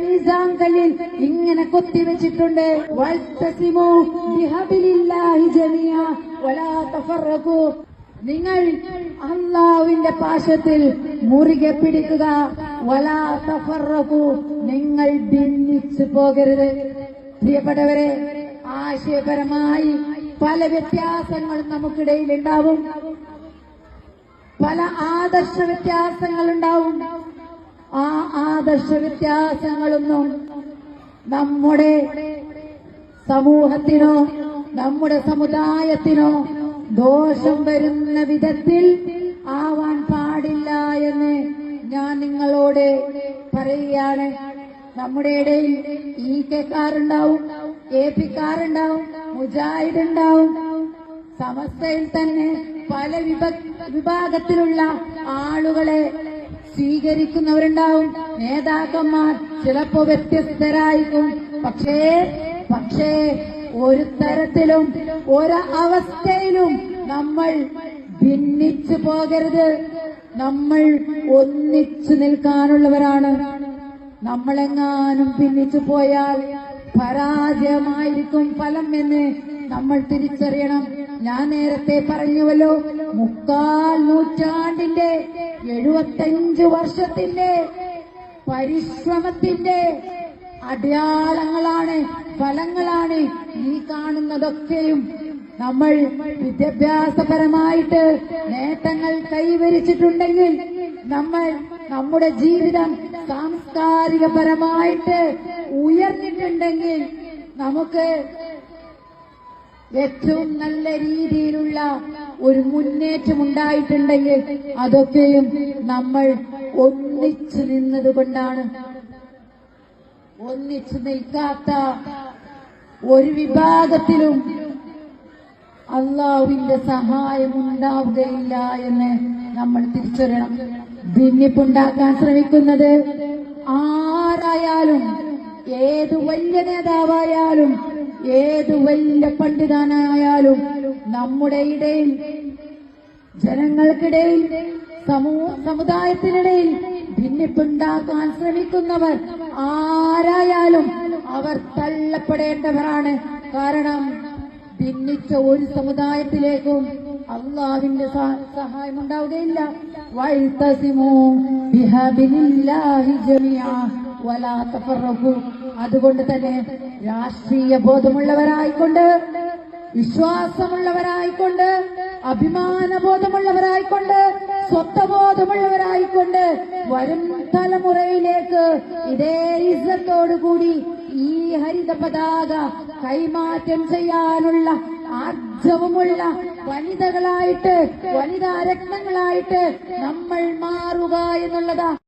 മീസാൻ കല്ലിൽ ഇങ്ങനെ കൊത്തിവെച്ചിട്ടുണ്ട്. വൽതസിമു ബിഹബിലില്ലാഹി ജമിയ വലാ തഫറഖു. നിങ്ങൾ അല്ലാഹുവിന്റെ പാശത്തിൽ മുറുകെ പിടിക്കുക. വലാ തഫറഖു, നിങ്ങൾ ഭിന്നിച്ചു പോകരുത്. പ്രിയപ്പെട്ടവരെ, ആശയപരമായി പല വ്യത്യാസങ്ങളും നമുക്കിടയിൽ ഉണ്ടാവും. പല ആദർശ വ്യത്യാസങ്ങളുണ്ടാവും. ആ ആദർശ വ്യത്യാസങ്ങളൊന്നും നമ്മുടെ സമൂഹത്തിനോ നമ്മുടെ സമുദായത്തിനോ ദോഷം വരുന്ന വിധത്തിൽ ആവാൻ പാടില്ല എന്ന് ഞാൻ നിങ്ങളോട് പറയുകയാണ്. നമ്മുടെ ഇടയിൽ ഈകെക്കാരുണ്ടാവും, എപിക്കാരുണ്ടാവും, മുജാഹിദ് ഉണ്ടാവും. സമസ്തയിൽ തന്നെ പല വിഭാഗത്തിലുള്ള ആളുകളെ സ്വീകരിക്കുന്നവരുണ്ടാവും. നേതാക്കന്മാർ ചിലപ്പോ വ്യത്യസ്തരായിരിക്കും. പക്ഷേ ഒരു തരത്തിലും ഒരവസ്ഥയിലും നമ്മൾ ഭിന്നിച്ചു പോകരുത്. നമ്മൾ ഒന്നിച്ചു നിൽക്കാനുള്ളവരാണ്. നമ്മളെങ്ങാനും ഭിന്നിച്ചു പോയാൽ പരാജയമായിരിക്കും ഫലം എന്ന് നമ്മൾ തിരിച്ചറിയണം. ഞാൻ നേരത്തെ പറഞ്ഞുവല്ലോ, 3/4 നൂറ്റാണ്ടിന്റെ 75 വർഷത്തിന്റെ പരിശ്രമത്തിന്റെ അടയാളങ്ങളാണ്, ഫലങ്ങളാണ് ഈ കാണുന്നതൊക്കെയും. നമ്മൾ വിദ്യാഭ്യാസപരമായിട്ട് നേട്ടങ്ങൾ കൈവരിച്ചിട്ടുണ്ടെങ്കിൽ, നമ്മൾ നമ്മുടെ ജീവിതം സാംസ്കാരികപരമായിട്ട് ഉയർന്നിട്ടുണ്ടെങ്കിൽ, നമുക്ക് ഏറ്റവും നല്ല രീതിയിലുള്ള ഒരു മുന്നേറ്റം ഉണ്ടായിട്ടുണ്ടെങ്കിൽ, അതൊക്കെയും നമ്മൾ ഒന്നിച്ചു നിന്നതുകൊണ്ടാണ്. ഒന്നിച്ചു നിൽക്കാത്ത ഒരു വിഭാഗത്തിലും അള്ളാഹുവിന്റെ സഹായം ഉണ്ടാവുകയില്ല എന്ന് നമ്മൾ തിരിച്ചറിയണം. ഭിന്നിപ്പുണ്ടാക്കാൻ ശ്രമിക്കുന്നത് ആരായാലും, ഏതു വലിയ നേതാവായാലും, ഏതു വലിയ പണ്ഡിതനായാലും, നമ്മുടെ ഇടയിൽ, ജനങ്ങൾക്കിടയിൽ, സമുദായത്തിനിടയിൽ ഭിന്നിപ്പുണ്ടാക്കാൻ ശ്രമിക്കുന്നവർ ആരായാലും അവർ തള്ളപ്പെടേണ്ടവരാണ്. കാരണം ഭിന്നിച്ച ഒരു സമുദായത്തിലേക്കും അള്ളാഹുവിന്റെ സഹായം ഉണ്ടാവുകയില്ല. വൽതസിമു ബിഹബിലില്ലാഹി ജമിയ വലാ തഫറഖു. അതുകൊണ്ട് തന്നെ രാഷ്ട്രീയ ബോധമുള്ളവരായിക്കൊണ്ട്, വിശ്വാസമുള്ളവരായിക്കൊണ്ട്, അഭിമാനബോധമുള്ളവരായിക്കൊണ്ട്, സ്വത്വബോധമുള്ളവരായിക്കൊണ്ട് വരും തലമുറയിലേക്ക് ഇതേ ഇസ്സത്തോടുകൂടി ഈ ഹരിത പതാക കൈമാറ്റം ചെയ്യാനുള്ള ആർജവമുള്ള വനിതകളായിട്ട്, വനിതാ രത്നങ്ങളായിട്ട് നമ്മൾ മാറുക എന്നുള്ളതാ